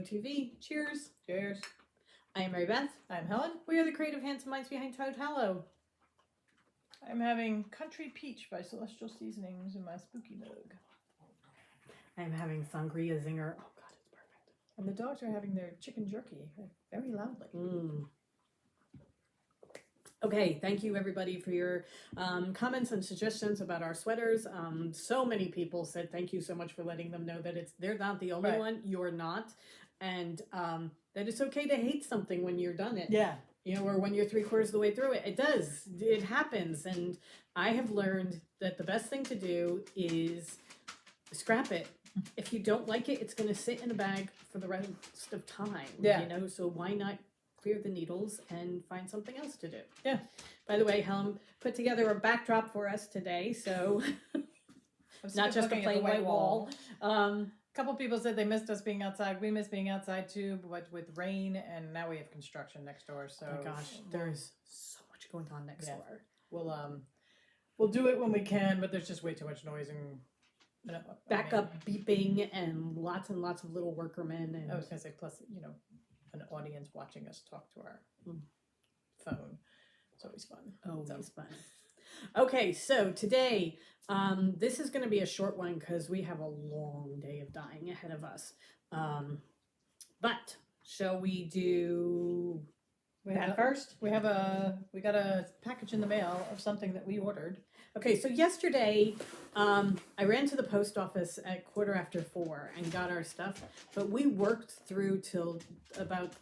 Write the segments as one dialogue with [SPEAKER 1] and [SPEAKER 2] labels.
[SPEAKER 1] TV. Cheers.
[SPEAKER 2] Cheers.
[SPEAKER 1] I am Mary Beth.
[SPEAKER 2] I'm Helen.
[SPEAKER 1] We are the creative handsome minds behind Toad Hallow.
[SPEAKER 2] I'm having Country Peach by Celestial Seasonings in my spooky mug.
[SPEAKER 1] I'm having Sangria Zinger. Oh God, it's perfect.
[SPEAKER 2] And the dogs are having their chicken jerky very loudly.
[SPEAKER 1] Okay, thank you everybody for your comments and suggestions about our sweaters. So many people said thank you so much for letting them know that they're not the only one. You're not. And that it's okay to hate something when you're done it.
[SPEAKER 2] Yeah.
[SPEAKER 1] You know, or when you're 3/4 of the way through it. It does. It happens. And I have learned that the best thing to do is scrap it. If you don't like it, it's going to sit in a bag for the rest of time.
[SPEAKER 2] Yeah.
[SPEAKER 1] You know, so why not clear the needles and find something else to do?
[SPEAKER 2] Yeah.
[SPEAKER 1] By the way, Helen put together a backdrop for us today, so not just a plain white wall.
[SPEAKER 2] A couple people said they missed us being outside. We miss being outside too, but with rain, and now we have construction next door. So
[SPEAKER 1] oh my gosh, there's so much going on next door.
[SPEAKER 2] We'll do it when we can, but there's just way too much noise and
[SPEAKER 1] backup beeping and lots of little workermen. And
[SPEAKER 2] I was gonna say, plus an audience watching us talk to our phone. It's always fun.
[SPEAKER 1] Always fun. Okay, so today, this is going to be a short one because we have a long day of dyeing ahead of us. But shall we do that first?
[SPEAKER 2] We got a package in the mail of something that we ordered.
[SPEAKER 1] Okay, so yesterday, I ran to the post office at 4:15 and got our stuff, but we worked through till about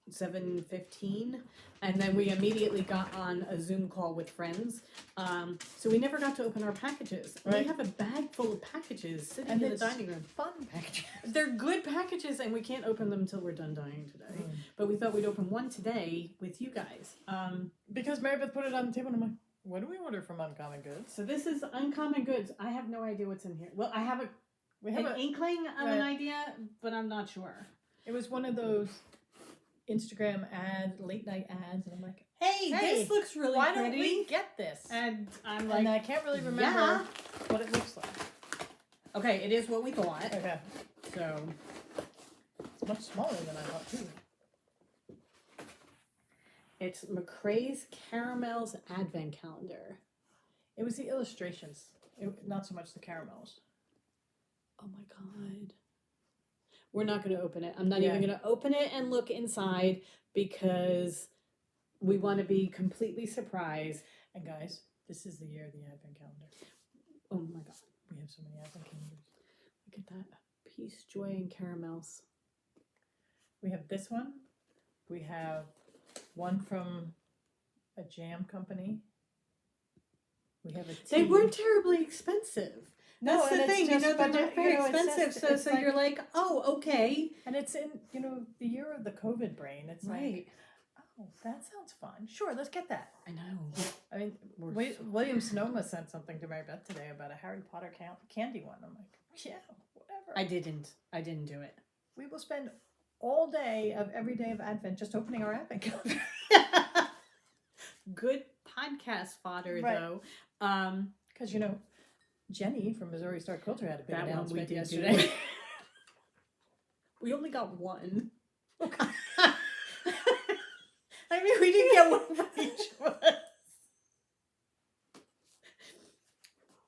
[SPEAKER 1] 7:15, and then we immediately got on a Zoom call with friends. So we never got to open our packages.
[SPEAKER 2] Right.
[SPEAKER 1] We have a bag full of packages sitting in the dining room.
[SPEAKER 2] Fun packages.
[SPEAKER 1] They're good packages, and we can't open them until we're done dyeing today. But we thought we'd open one today with you guys.
[SPEAKER 2] Because Mary Beth put it on the table, and I'm like, what do we order from Uncommon Goods?
[SPEAKER 1] So this is Uncommon Goods. I have no idea what's in here. Well, I have an inkling of an idea, but I'm not sure.
[SPEAKER 2] It was one of those Instagram late night ads, and I'm like,
[SPEAKER 1] hey, this looks really
[SPEAKER 2] why
[SPEAKER 1] pretty.
[SPEAKER 2] Don't we get this?
[SPEAKER 1] And I'm like,
[SPEAKER 2] and I can't really remember what it looks like.
[SPEAKER 1] Okay, it is what we thought.
[SPEAKER 2] Okay.
[SPEAKER 1] So
[SPEAKER 2] it's much smaller than I thought too.
[SPEAKER 1] It's McCrae's Caramels Advent Calendar.
[SPEAKER 2] It was the illustrations, not so much the caramels.
[SPEAKER 1] Oh my God. We're not going to open it. I'm not even going to open it and look inside because we want to be completely surprised.
[SPEAKER 2] And guys, this is the year of the Advent Calendar.
[SPEAKER 1] Oh my God.
[SPEAKER 2] We have so many Advent calendars.
[SPEAKER 1] Look at that. Peace, joy, and caramels.
[SPEAKER 2] We have this one. We have one from a jam company. We have a tea.
[SPEAKER 1] They weren't terribly expensive.
[SPEAKER 2] No,
[SPEAKER 1] that's the thing, they're not very expensive, so you're like, oh, okay.
[SPEAKER 2] And it's in, the year of the COVID brain. It's
[SPEAKER 1] right.
[SPEAKER 2] Like, oh, that sounds fun. Sure, let's get that.
[SPEAKER 1] I know.
[SPEAKER 2] I mean, William Sonoma sent something to Mary Beth today about a Harry Potter candy one. I'm like, yeah, whatever.
[SPEAKER 1] I didn't do it.
[SPEAKER 2] We will spend all day of every day of Advent just opening our Advent calendar.
[SPEAKER 1] Good podcast fodder, though.
[SPEAKER 2] Because, Jenny from Missouri Star Quilter had a big announcement
[SPEAKER 1] we
[SPEAKER 2] yesterday.
[SPEAKER 1] We only got one. Okay. I mean, we didn't get one for each of us.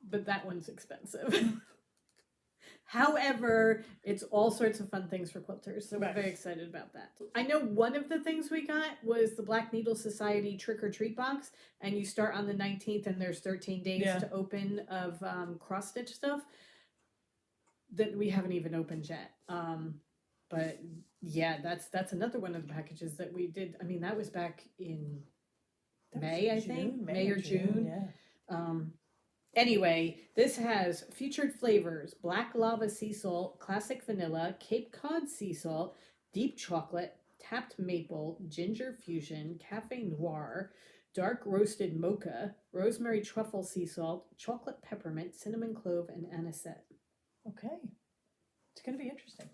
[SPEAKER 1] But that one's expensive. However, it's all sorts of fun things for quilters, so we're very excited about that. I know one of the things we got was the Black Needle Society Trick or Treat box, and you start on the 19th, and there's 13 days to open of cross-stitch stuff that we haven't even opened yet. But yeah, that's another one of the packages that we did. I mean, that was back in May, I think. May or June.
[SPEAKER 2] Yeah.
[SPEAKER 1] Anyway, this has featured flavors: black lava sea salt, classic vanilla, Cape Cod sea salt, deep chocolate, tapped maple, ginger fusion, cafe noir, dark roasted mocha, rosemary truffle sea salt, chocolate peppermint, cinnamon clove, and anisette.
[SPEAKER 2] Okay. It's going to be interesting.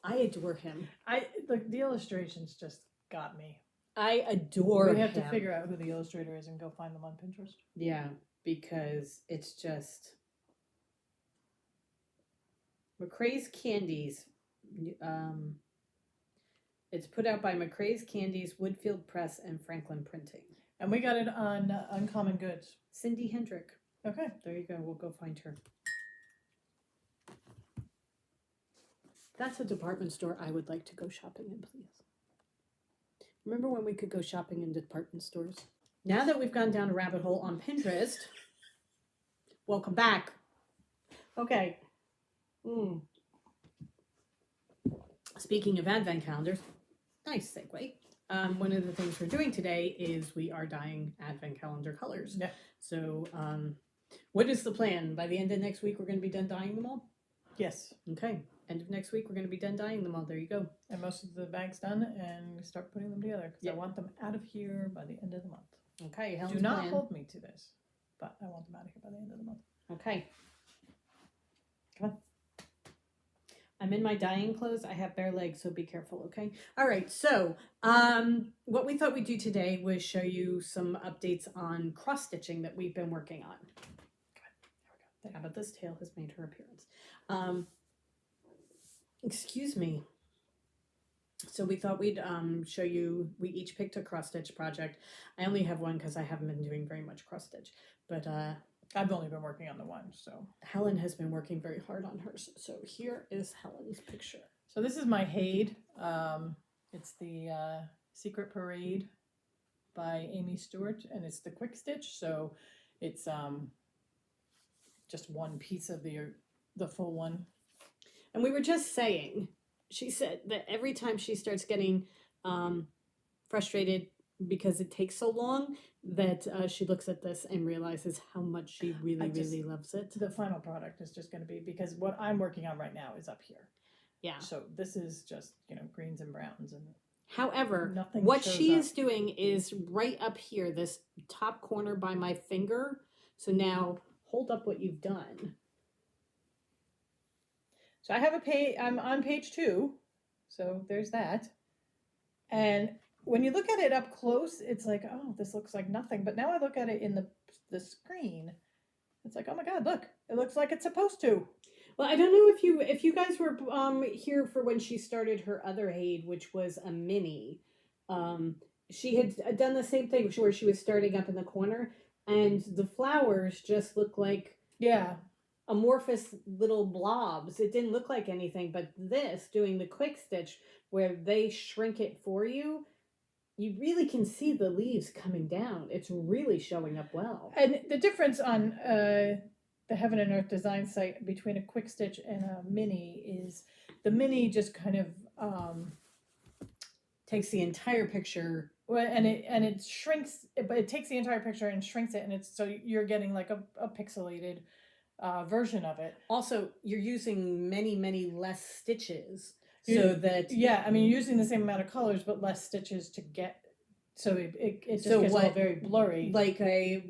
[SPEAKER 1] I adore him.
[SPEAKER 2] The illustrations just got me.
[SPEAKER 1] I adore him.
[SPEAKER 2] We have to figure out who the illustrator is and go find them on Pinterest.
[SPEAKER 1] Yeah, because it's just... McCrae's Candies. It's put out by McCrae's Candies, Woodfield Press, and Franklin Printing.
[SPEAKER 2] And we got it on Uncommon Goods.
[SPEAKER 1] Cindy Hendrick.
[SPEAKER 2] Okay.
[SPEAKER 1] There you go. We'll go find her. That's a department store I would like to go shopping in, please. Remember when we could go shopping in department stores? Now that we've gone down a rabbit hole on Pinterest, welcome back. Okay. Speaking of advent calendars, nice segue. One of the things we're doing today is we are dyeing advent calendar colors.
[SPEAKER 2] Yeah.
[SPEAKER 1] So, what is the plan? By the end of next week, we're going to be done dyeing them all?
[SPEAKER 2] Yes.
[SPEAKER 1] Okay. End of next week, we're going to be done dyeing them all. There you go.
[SPEAKER 2] And most of the bag's done, and we start putting them together because I want them out of here by the end of the month.
[SPEAKER 1] Okay. Helen's
[SPEAKER 2] Do not
[SPEAKER 1] plan.
[SPEAKER 2] hold me to this, but I want them out of here by the end of the month.
[SPEAKER 1] Okay. Come on. I'm in my dyeing clothes. I have bare legs, so be careful, okay? All right, so what we thought we'd do today was show you some updates on cross-stitching that we've been working on. How about this tail has made her appearance? Excuse me. So we thought we'd show you, we each picked a cross-stitch project. I only have one because I haven't been doing very much cross-stitch, but
[SPEAKER 2] I've only been working on the one, so.
[SPEAKER 1] Helen has been working very hard on hers. So here is Helen's picture.
[SPEAKER 2] So this is my Haid. It's the Secret Parade by Amy Stewart, and it's the quick stitch. So it's just one piece of the full one.
[SPEAKER 1] And we were just saying, she said that every time she starts getting frustrated because it takes so long, that she looks at this and realizes how much she really loves it.
[SPEAKER 2] The final product is just going to be, because what I'm working on right now is up here.
[SPEAKER 1] Yeah.
[SPEAKER 2] So this is just, greens and browns. And
[SPEAKER 1] however,
[SPEAKER 2] nothing
[SPEAKER 1] what
[SPEAKER 2] shows
[SPEAKER 1] she
[SPEAKER 2] up.
[SPEAKER 1] is doing is right up here, this top corner by my finger. So now hold up what you've done.
[SPEAKER 2] So I have a page, I'm on page 2. So there's that. And when you look at it up close, it's like, oh, this looks like nothing. But now I look at it in the screen. It's like, oh my God, look, it looks like it's supposed to.
[SPEAKER 1] Well, I don't know if you guys were here for when she started her other Haid, which was a mini. She had done the same thing where she was starting up in the corner, and the flowers just look like amorphous little blobs. It didn't look like anything, but this, doing the quick stitch where they shrink it for you, you really can see the leaves coming down. It's really showing up well.
[SPEAKER 2] And the difference on the Heaven and Earth design site between a quick stitch and a mini is the mini just kind of
[SPEAKER 1] takes the entire picture.
[SPEAKER 2] Well, and it shrinks, but it takes the entire picture and shrinks it, and it's so you're getting like a pixelated version of it.
[SPEAKER 1] Also, you're using many less stitches. So that
[SPEAKER 2] you're using the same amount of colors but less stitches to get, so it just gets all very blurry.
[SPEAKER 1] Like a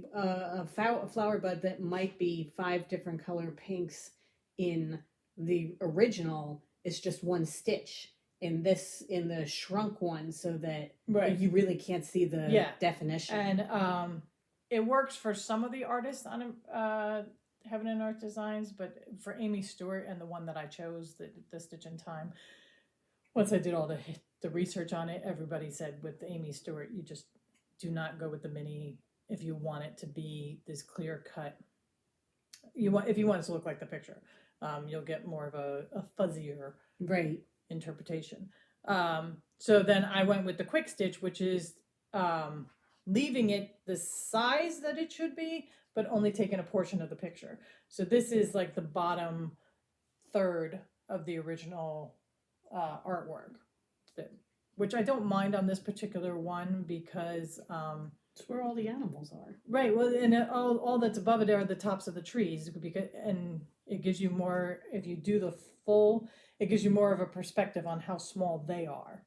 [SPEAKER 1] flower bud that might be 5 different color pinks in the original is just one stitch in the shrunk one, so that you really can't see the definition.
[SPEAKER 2] And it works for some of the artists on Heaven and Earth designs, but for Amy Stewart and the one that I chose, the Stitch in Time. Once I did all the research on it, everybody said with Amy Stewart, you just do not go with the mini if you want it to be this clear cut. If you want it to look like the picture, you'll get more of a fuzzier interpretation. So then I went with the quick stitch, which is leaving it the size that it should be, but only taking a portion of the picture. So this is like the bottom third of the original artwork, which I don't mind on this particular one because
[SPEAKER 1] it's where all the animals are.
[SPEAKER 2] Right. Well, and all that's above it are the tops of the trees, and it gives you more. If you do the full, it gives you more of a perspective on how small they are.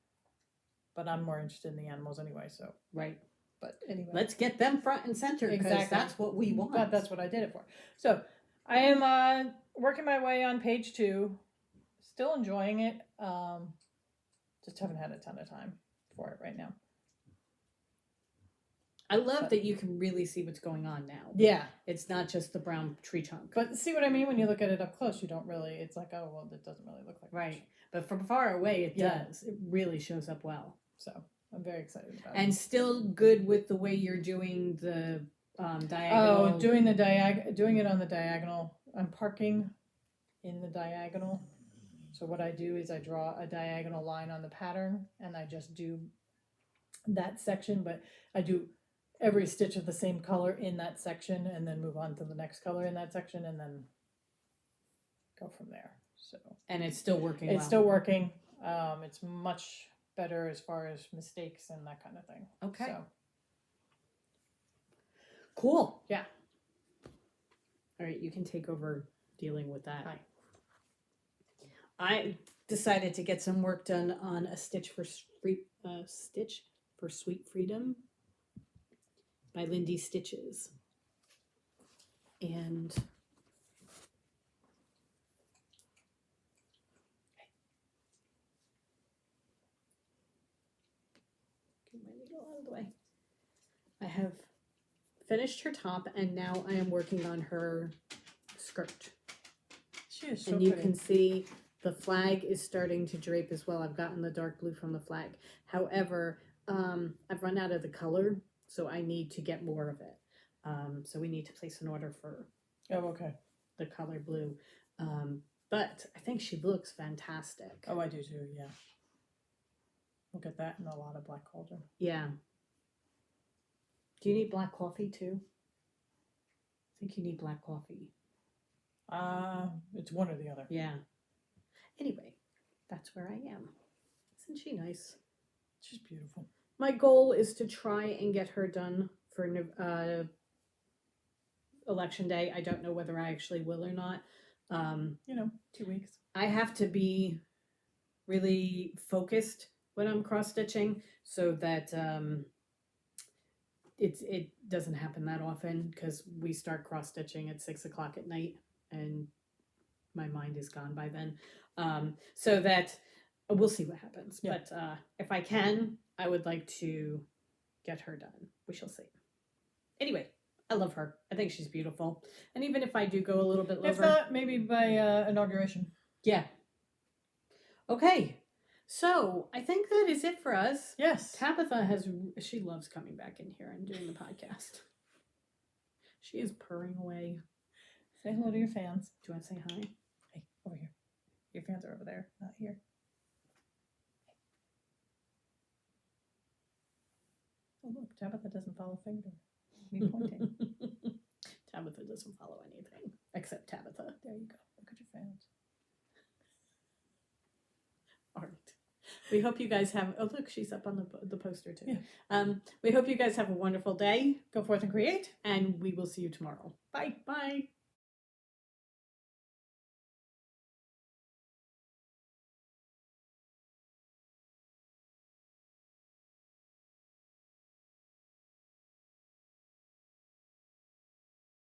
[SPEAKER 2] But I'm more interested in the animals anyway. So But anyway,
[SPEAKER 1] let's get them front and center because that's what we want.
[SPEAKER 2] That's what I did it for. So I am working my way on page 2. Still enjoying it. Just haven't had a ton of time for it right now.
[SPEAKER 1] I love that you can really see what's going on now.
[SPEAKER 2] Yeah.
[SPEAKER 1] It's not just the brown tree trunk.
[SPEAKER 2] But see what I mean? When you look at it up close, you don't really, it's like, oh, well, that doesn't really look like
[SPEAKER 1] Right.
[SPEAKER 2] much.
[SPEAKER 1] But from far away, it does. It really shows up well.
[SPEAKER 2] So I'm very excited about it.
[SPEAKER 1] And still good with the way you're doing the diagonal.
[SPEAKER 2] Oh, doing it on the diagonal. I'm parking in the diagonal. So what I do is I draw a diagonal line on the pattern, and I just do that section, but I do every stitch of the same color in that section, and then move on to the next color in that section, and then go from there. So
[SPEAKER 1] And it's still working.
[SPEAKER 2] it's still working. It's much better as far as mistakes and that kind of thing.
[SPEAKER 1] Okay.
[SPEAKER 2] So,
[SPEAKER 1] cool.
[SPEAKER 2] yeah.
[SPEAKER 1] All right, you can take over dealing with that.
[SPEAKER 2] Hi.
[SPEAKER 1] I decided to get some work done on a Stitch for Sweet Freedom by Lindy Stitches. And get my needle out of the way. I have finished her top, and now I am working on her skirt.
[SPEAKER 2] She is so
[SPEAKER 1] And you
[SPEAKER 2] pretty.
[SPEAKER 1] can see the flag is starting to drape as well. I've gotten the dark blue from the flag. However, I've run out of the color, so I need to get more of it. So we need to place an order for
[SPEAKER 2] okay.
[SPEAKER 1] the color blue. But I think she looks fantastic.
[SPEAKER 2] Oh, I do too, yeah. We'll get that in a lot of black cauldron.
[SPEAKER 1] Yeah. Do you need black coffee too? I think you need black coffee.
[SPEAKER 2] It's one or the other.
[SPEAKER 1] Yeah. Anyway, that's where I am. Isn't she nice?
[SPEAKER 2] She's beautiful.
[SPEAKER 1] My goal is to try and get her done for election day. I don't know whether I actually will or not.
[SPEAKER 2] 2 weeks.
[SPEAKER 1] I have to be really focused when I'm cross stitching so that it doesn't happen that often, because we start cross stitching at 6 o'clock at night and my mind is gone by then. So that we'll see what happens.
[SPEAKER 2] Yeah.
[SPEAKER 1] But if I can, I would like to get her done. We shall see. Anyway, I love her. I think she's beautiful. And even if I do go a little bit lower,
[SPEAKER 2] If not, maybe by inauguration.
[SPEAKER 1] yeah. Okay. So I think that is it for us.
[SPEAKER 2] Yes.
[SPEAKER 1] Tabitha she loves coming back in here and doing the podcast. She is purring away.
[SPEAKER 2] Say hello to your fans.
[SPEAKER 1] Do you want to say hi?
[SPEAKER 2] Hey, over here. Your fans are over there, not here. Oh, look, Tabitha doesn't follow finger. Me pointing.
[SPEAKER 1] Tabitha doesn't follow anything except Tabitha.
[SPEAKER 2] There you go. Look at your fans.
[SPEAKER 1] All right. We hope you guys have. Oh, look, she's up on the poster too.
[SPEAKER 2] Yeah.
[SPEAKER 1] We hope you guys have a wonderful day.
[SPEAKER 2] Go forth and create.
[SPEAKER 1] And we will see you tomorrow. Bye. Bye.